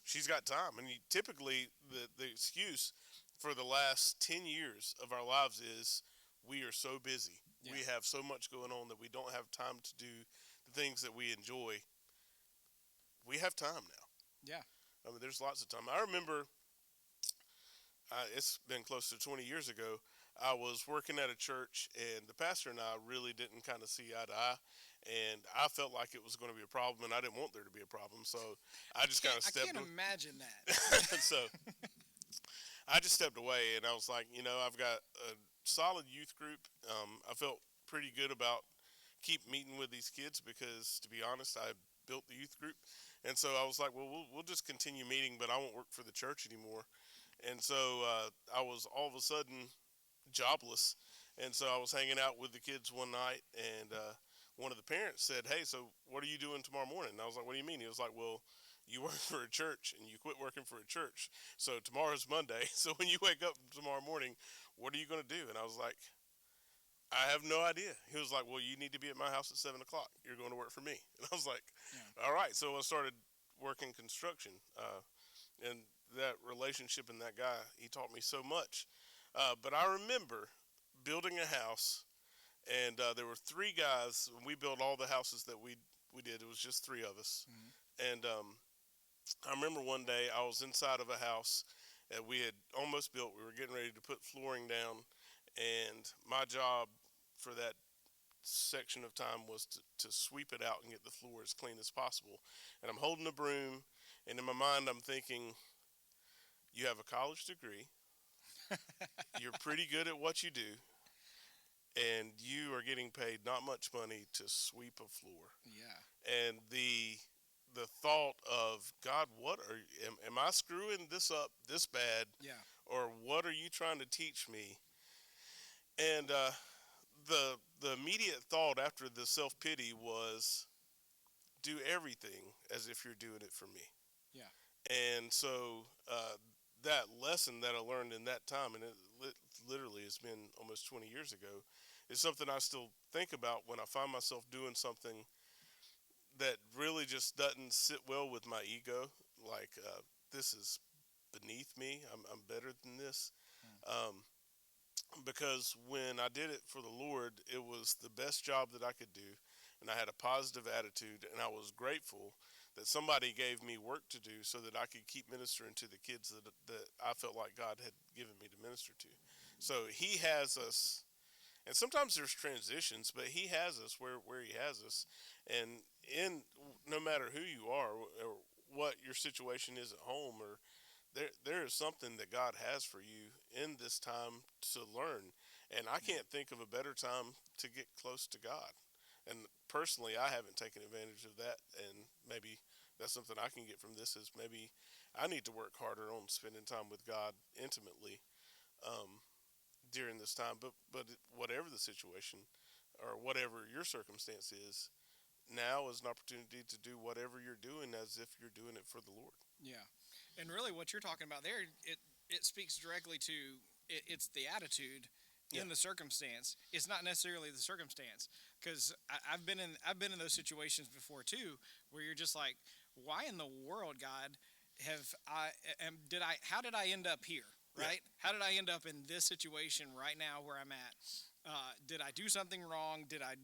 she's got time. And typically, the excuse for the last 10 years of our lives is we are so busy. Yeah. We have so much going on that we don't have time to do the things that we enjoy. We have time now. Yeah. I mean, there's lots of time. I remember it's been close to 20 years ago. I was working at a church, and the pastor and I really didn't kind of see eye to eye. And I felt like it was going to be a problem, and I didn't want there to be a problem. So I just kind of stepped I can't imagine that. So I just stepped away, and I was like, I've got a solid youth group. I felt pretty good about keep meeting with these kids because, to be honest, I built the youth group. And so I was like, well, we'll just continue meeting, but I won't work for the church anymore. And so I was all of a sudden jobless. And so I was hanging out with the kids one night, and one of the parents said, hey, so what are you doing tomorrow morning? And I was like, what do you mean? He was like, well, you work for a church and you quit working for a church. So tomorrow's Monday. So when you wake up tomorrow morning, what are you going to do? And I was like, I have no idea. He was like, well, you need to be at my house at 7 o'clock. You're going to work for me. And I was like, all right. So I started working construction. And that relationship and that guy, he taught me so much. But I remember building a house. And there were three guys. And we built all the houses that we did. It was just three of us. Mm-hmm. And I remember one day I was inside of a house that we had almost built. We were getting ready to put flooring down. And my job for that section of time was to sweep it out and get the floor as clean as possible. And I'm holding a broom. And in my mind, I'm thinking, you have a college degree. You're pretty good at what you do. And you are getting paid not much money to sweep a floor. Yeah. And the thought of, God, am I screwing this up this bad? Yeah. Or what are you trying to teach me? And the immediate thought after the self-pity was, do everything as if you're doing it for me. Yeah. And so that lesson that I learned in that time, and it literally has been almost 20 years ago, is something I still think about when I find myself doing something that really just doesn't sit well with my ego. Like, this is beneath me. I'm better than this. Because when I did it for the Lord, it was the best job that I could do. And I had a positive attitude, and I was grateful that somebody gave me work to do so that I could keep ministering to the kids that I felt like God had given me to minister to. So he has us And sometimes there's transitions, but He has us where He has us, and in no matter who you are or what your situation is at home, or there is something that God has for you in this time to learn. And I can't think of a better time to get close to God. And personally, I haven't taken advantage of that, and maybe that's something I can get from this is maybe I need to work harder on spending time with God intimately um, during this time. But whatever the situation or whatever your circumstance is, now is an opportunity to do whatever you're doing as if you're doing it for the Lord. Yeah, and really, what you're talking about there, it speaks directly to it's the attitude Yeah. in the circumstance. It's not necessarily the circumstance, because I've been in those situations before too, where you're just like, why in the world, God, have I did I how did I end up here? Yeah. Right? How did I end up in this situation right now where I'm at? Did I do something wrong? Did I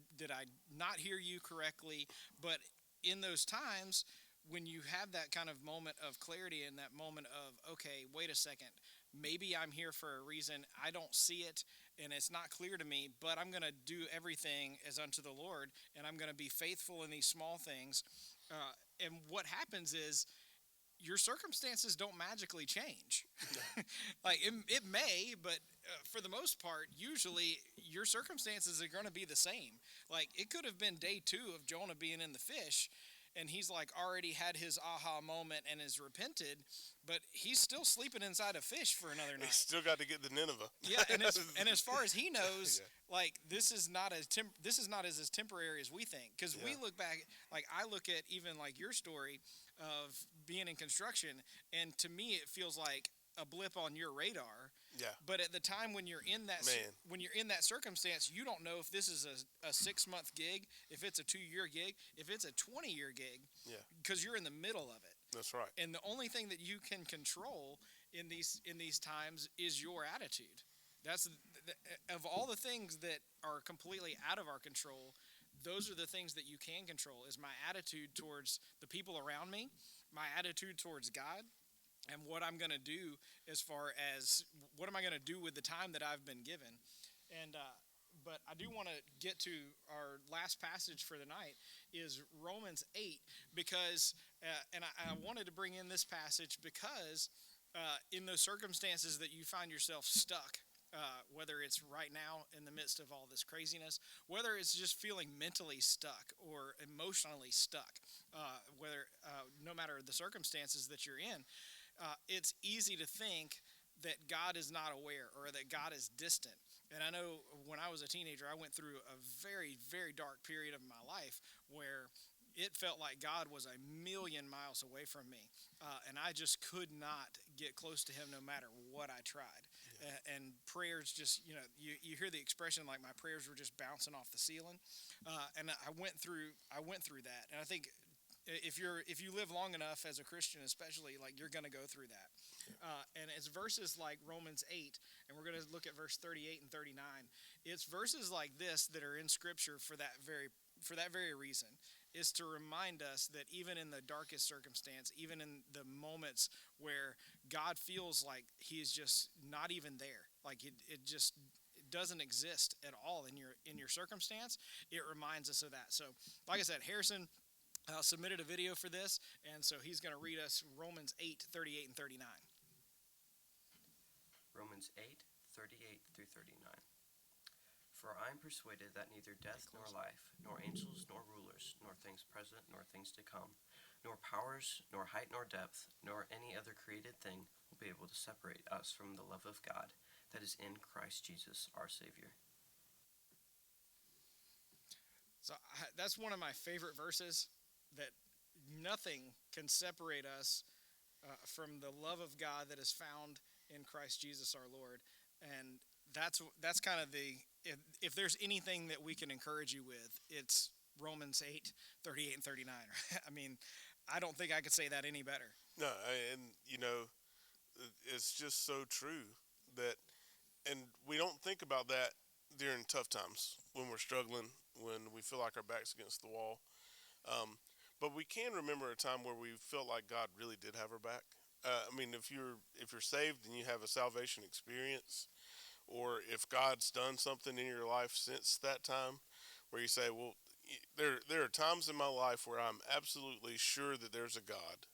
not hear you correctly? But in those times, when you have that kind of moment of clarity and that moment of, okay, wait a second, maybe I'm here for a reason, I don't see it and it's not clear to me, but I'm going to do everything as unto the Lord, and I'm going to be faithful in these small things. And what happens is your circumstances don't magically change. Like it may, but for the most part, usually your circumstances are going to be the same. Like it could have been day 2 of Jonah being in the fish, and he's like already had his aha moment and has repented, but he's still sleeping inside a fish for another He night. still got to get to Nineveh. Yeah, and as far as he knows, Yeah. like this is not as temporary as we think. Because we Yeah. look back, like I look at even like your story of being in construction, and to me it feels like a blip on your radar. Yeah. But at the time when you're in that Man. when you're in that circumstance, you don't know if this is a 6-month gig, if it's a 2-year gig, if it's a 20-year gig, Yeah. because you're in the middle of it. That's right. And the only thing that you can control in these times is your attitude. That's of all the things that are completely out of our control, those are the things that you can control. Is my attitude towards the people around me, my attitude towards God, and what I'm going to do as far as what am I going to do with the time that I've been given. And but I do want to get to our last passage for the night is Romans 8, because and I wanted to bring in this passage because in those circumstances that you find yourself stuck, whether it's right now in the midst of all this craziness, whether it's just feeling mentally stuck or emotionally stuck, whether no matter the circumstances that you're in, it's easy to think that God is not aware or that God is distant. And I know when I was a teenager, I went through a very, very dark period of my life where it felt like God was a million miles away from me. And I just could not get close to him no matter what I tried. And prayers just, you hear the expression like my prayers were just bouncing off the ceiling. And I went through that. And I think if you live long enough as a Christian, especially, like you're going to go through that. And it's verses like Romans 8, and we're going to look at verse 38 and 39. It's verses like this that are in Scripture for that very reason, is to remind us that even in the darkest circumstance, even in the moments where God feels like he is just not even there, like it just doesn't exist at all in your circumstance, it reminds us of that. So, like I said, Harrison submitted a video for this, and so he's going to read us Romans 8, 38 and 39. Romans 8, 38 through 39. For I am persuaded that neither death nor life, nor angels nor rulers, nor things present nor things to come, nor powers, nor height nor depth, nor any other created thing will be able to separate us from the love of God that is in Christ Jesus our Savior. So that's one of my favorite verses, that nothing can separate us from the love of God that is found in Christ Jesus our Lord. And that's kind of if there's anything that we can encourage you with, it's Romans 8, 38 and 39. I mean, I don't think I could say that any better. No, and it's just so true that, and we don't think about that during tough times when we're struggling, when we feel like our back's against the wall. But we can remember a time where we felt like God really did have our back. I mean, if you're saved and you have a salvation experience, or if God's done something in your life since that time, where you say, well, there are times in my life where I'm absolutely sure that there's a God,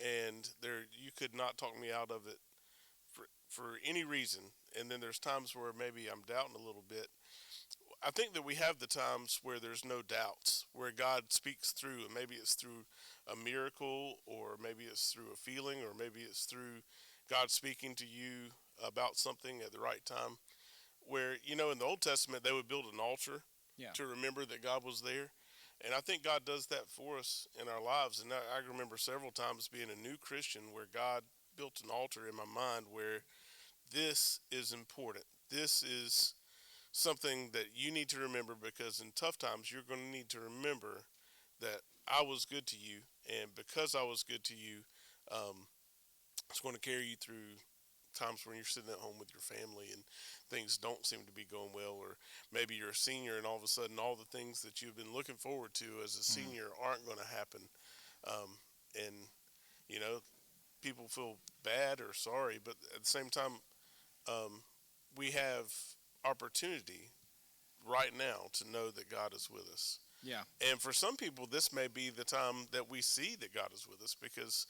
and there you could not talk me out of it for any reason. And then there's times where maybe I'm doubting a little bit. I think that we have the times where there's no doubts, where God speaks through, and maybe it's through a miracle, or maybe it's through a feeling, or maybe it's through God speaking to you about something at the right time. Where, in the Old Testament, they would build an altar to remember that God was there. And I think God does that for us in our lives. And I remember several times being a new Christian where God built an altar in my mind where this is important. This is something that you need to remember, because in tough times you're going to need to remember that I was good to you, and because I was good to you, it's going to carry you through times when you're sitting at home with your family and things don't seem to be going well, or maybe you're a senior and all of a sudden all the things that you've been looking forward to as a senior aren't going to happen. And people feel bad or sorry, but at the same time, we have opportunity right now to know that God is with us. Yeah. And for some people, this may be the time that we see that God is with us, because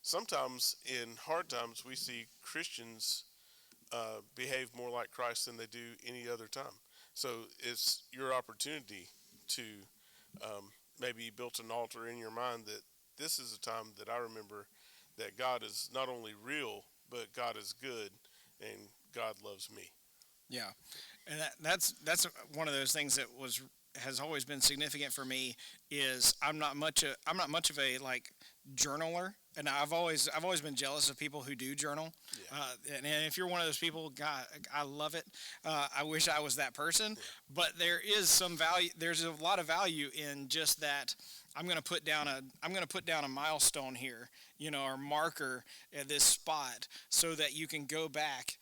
sometimes in hard times we see Christians behave more like Christ than they do any other time. So it's your opportunity to maybe you built an altar in your mind that this is a time that I remember that God is not only real, but God is good, and God loves me. Yeah, and that's one of those things that has always been significant for me. Is I'm not much of a like journaler, and I've always been jealous of people who do journal. Yeah. And if you're one of those people, God, I love it. I wish I was that person. Yeah. But there is some value. There's a lot of value in just that. I'm going to put down a milestone here, or marker at this spot, so that you can go back,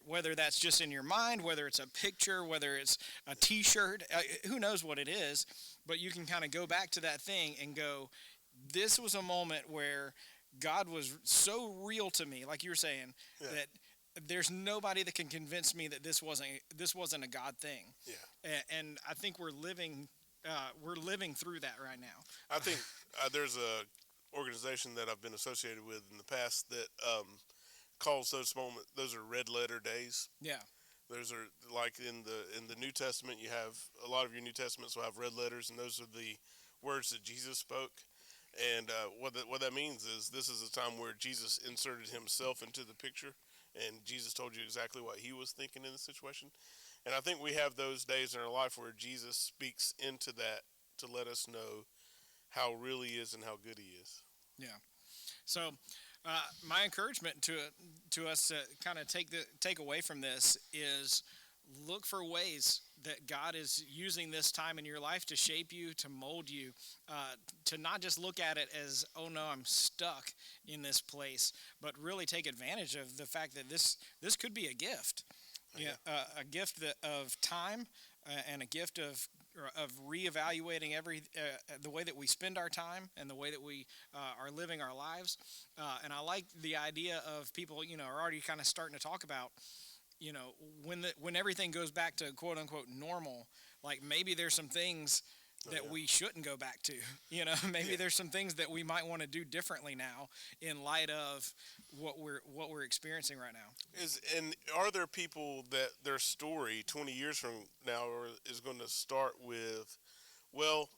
whether that's just in your mind, whether it's a picture, whether it's a T-shirt, who knows what it is, but you can kind of go back to that thing and go, this was a moment where God was so real to me, like you were saying, that there's nobody that can convince me that this wasn't a God thing. Yeah. And I think we're living through that right now. I think there's a organization that I've been associated with in the past that calls those moments. Those are red letter days. Yeah. Those are like in the New Testament. You have a lot of your New Testaments will have red letters, and those are the words that Jesus spoke. And what that means is this is a time where Jesus inserted himself into the picture, and Jesus told you exactly what he was thinking in the situation. And I think we have those days in our life where Jesus speaks into that to let us know how real he is and how good he is. Yeah. So my encouragement to us to kind of take away from this is look for ways that God is using this time in your life to shape you, to mold you, to not just look at it as, oh no, I'm stuck in this place, but really take advantage of the fact that this could be a gift. Yeah, a gift of time, and a gift of reevaluating the way that we spend our time and the way that we are living our lives. And I like the idea of people, are already kind of starting to talk about, when everything goes back to quote unquote normal, like maybe there's some things that we shouldn't go back to. Maybe there's some things that we might want to do differently now in light of what we're experiencing right now. And are there people that their story 20 years from now is going to start with, well,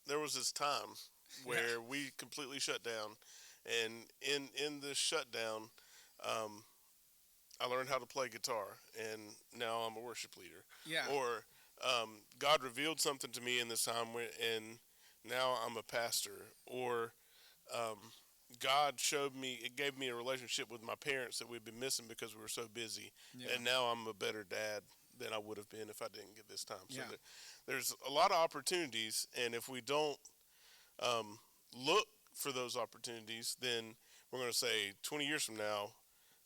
there was this time where we completely shut down, and in this shutdown, I learned how to play guitar, and now I'm a worship leader. Yeah. Or God revealed something to me in this time, and now I'm a pastor. Or God gave me a relationship with my parents that we've been missing because we were so busy, and now I'm a better dad than I would have been if I didn't get this time. So there's a lot of opportunities, and if we don't look for those opportunities, then we're going to say 20 years from now,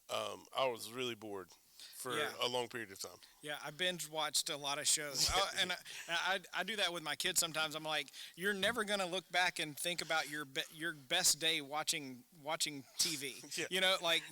I was really bored for a long period of time. Yeah, I binge watched a lot of shows, I do that with my kids sometimes. I'm like, you're never gonna look back and think about your best day watching TV. Yeah. You know, like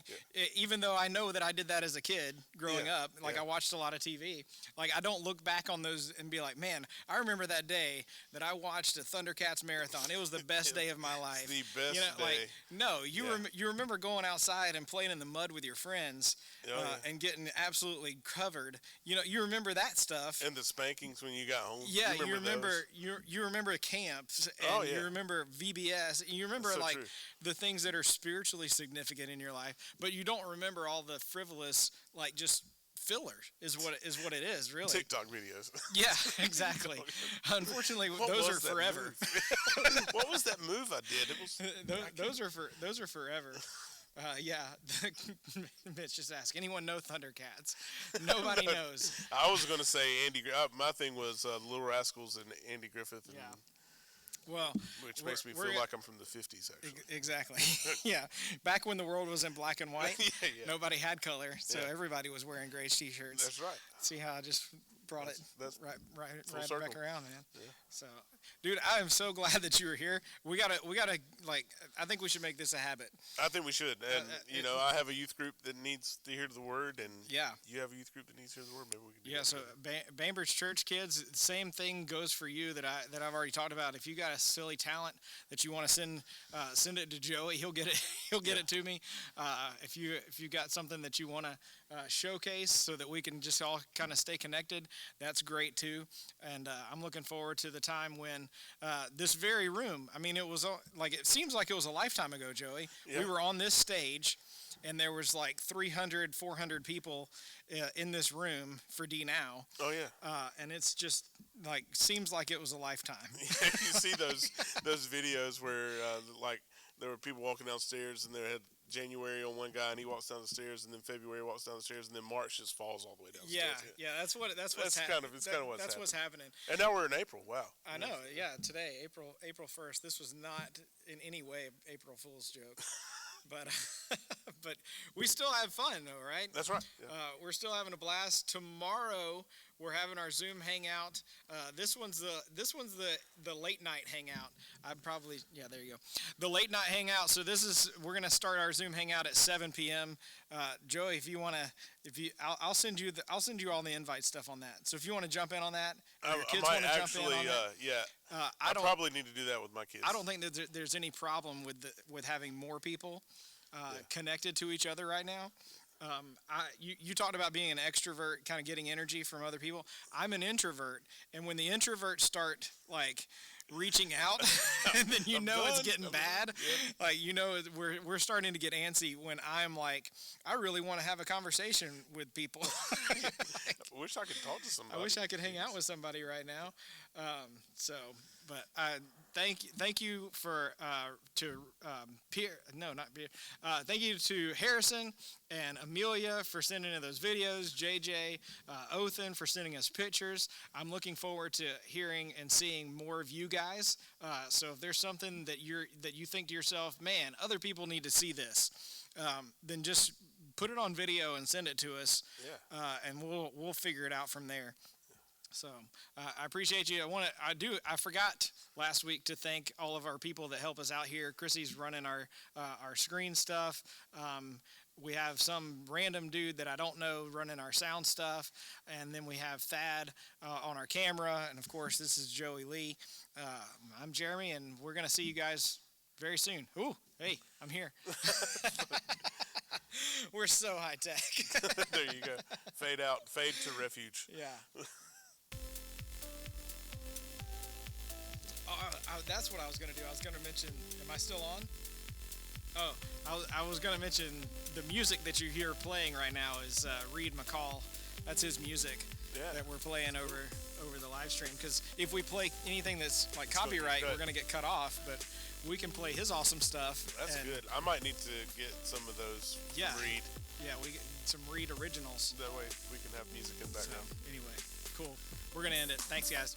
even though I know that I did that as a kid growing Yeah, up, like yeah. I watched a lot of TV. Like I don't look back on those and be like, man, I remember that day that I watched a Thundercats marathon. It was the best day of my life. The best you know, day. like no, you Yeah. you remember going outside and playing in the mud with your friends Oh, yeah. and getting absolutely covered. You know, you remember that stuff. And the spankings when you got home. Yeah, you remember those? you remember camps, and Oh, yeah. you remember VBS, and you remember That's so like true. the things that are spiritually significant in your life, but you don't remember all the frivolous, like just filler is what it is, really. TikTok videos. Yeah, exactly. Unfortunately, What those was are that forever. move? What was that move I did? It was Those are forever. Yeah, Mitch, just ask. Anyone know Thundercats? Nobody knows. I was gonna say my thing was Little Rascals and Andy Griffith. And, Yeah. Well, which we're- makes me we're feel gonna- like I'm from the 50s, actually. Exactly. Yeah. Back when the world was in black and white, Yeah, yeah. nobody had color, so Yeah. everybody was wearing gray t-shirts. That's right. See how I just brought That's it right full back circle. around, man. Yeah. So, dude, I am so glad that you were here. We gotta like. I think we should make this a habit. I think we should. And, I have a youth group that needs to hear the word, and Yeah. you have a youth group that needs to hear the word. Maybe we can do Yeah, that so together. Bainbridge Church kids, same thing goes for you that I've already talked about. If you got a silly talent that you want to send it to Joey, he'll get it. He'll get it to me. If you got something that you want to showcase so that we can just all kind of stay connected, that's great too. And I'm looking forward to the time when this very room. I mean, it was like it seems like it was a lifetime ago, Joey. Yeah. We were on this stage. And there was like 300, 400 people in this room for D Now. Oh, yeah. And it's just like, seems like it was a lifetime. You see those videos where, like, there were people walking downstairs, and they had January on one guy, and he walks down the stairs, and then February walks down the stairs, and then March just falls all the way downstairs. Yeah, that's what's That's happening. kind of- it's kind of what's happening. And now we're in April. Wow. I know. Yeah, today, April 1st. This was not in any way an April Fool's joke. But but we still have fun though, right? That's right. Yeah. We're still having a blast. Tomorrow we're having our Zoom hangout. This one's the late night hangout. There you go. The late night hangout. So we're gonna start our Zoom hangout at 7 p.m. Joey, I'll send you all the invite stuff on that. So if you want to jump in on that, or your I kids might want to jump actually, in on that. yeah. I I don't. probably need to do that with my kids. I don't think that there's any problem with having more people connected to each other right now. You talked about being an extrovert, kind of getting energy from other people. I'm an introvert, and when the introverts start like reaching out, and then I'm it's done. getting bad. Yeah. Like we're starting to get antsy when I'm like, I really want to have a conversation with people. I wish I could talk to somebody. I wish I could hang out with somebody right now. Thank you for thank you to Harrison and Amelia for sending in those videos. JJ, Othan for sending us pictures. I'm looking forward to hearing and seeing more of you guys. So if there's something that you think to yourself, man, other people need to see this, then just put it on video and send it to us. Yeah. And we'll figure it out from there. So I appreciate you. I forgot last week to thank all of our people that help us out here. Chrissy's running our screen stuff. We have some random dude that I don't know running our sound stuff, and then we have Thad on our camera, and of course this is Joey Lee. I'm Jeremy, and we're gonna see you guys very soon. Ooh, hey, I'm here. We're so high tech. There you go. Fade out. Fade to Refuge. Yeah. That's what I was going to do. I was going to mention, am I still on? Oh, I was going to mention the music that you hear playing right now is Reed McCall. That's his music that we're playing over the live stream. Because if we play anything that's like copyright, we're going to get cut off. But we can play his awesome stuff. That's good. I might need to get some of those from Reed. Yeah, we get some Reed originals. That way we can have music in the background. So, anyway, cool. We're going to end it. Thanks, guys.